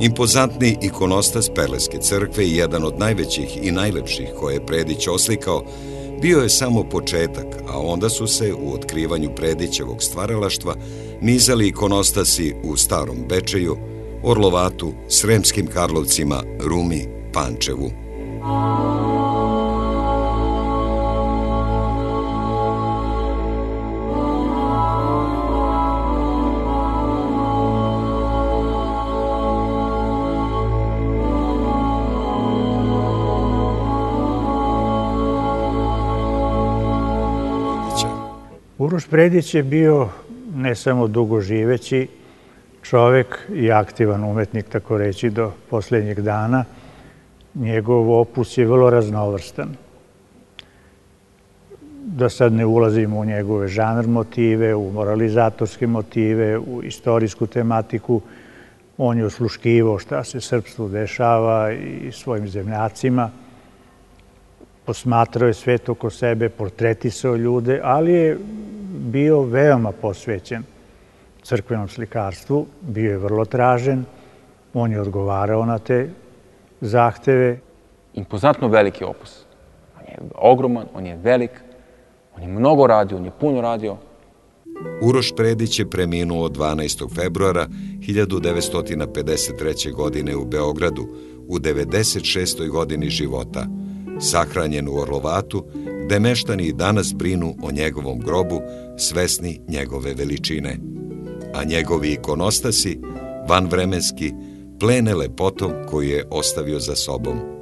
Impozantni ikonostas Perleske crkve i jedan od najvećih i najlepših koje je Predić oslikao, bio je samo početak, a onda su se u otkrivanju Predićevog stvaralaštva nizali ikonostasi u Starom Bečeju, Orlovatu, Sremskim Karlovcima, Rumi, Pančevu. Uroš Predić je bio ne samo dugoživeći čovek i aktivan umetnik, tako reći, do poslednjeg dana. Njegov opus je vrlo raznovrstan. Da sad ne ulazimo u njegove žanr motive, u moralizatorske motive, u istorijsku tematiku. On je osluškivao šta se srpstvu dešava i svojim zemljacima. Posmatrao je svet oko sebe, portretisao ljude, ali je bio veoma posvećen crkvenom slikarstvu, bio je vrlo tražen, on je odgovarao na te zahteve. Impozantno veliki opus. On je ogroman, on je velik, on je mnogo radio, on je puno radio. Uroš Predić je preminuo 12. februara 1953. godine u Beogradu, u 96. godini života, sahranjen u Orlovatu, gde meštani i danas brinu o njegovom grobu, svesni njegove veličine. A njegovi ikonostasi, vanvremenski, plene lepotom koju je ostavio za sobom.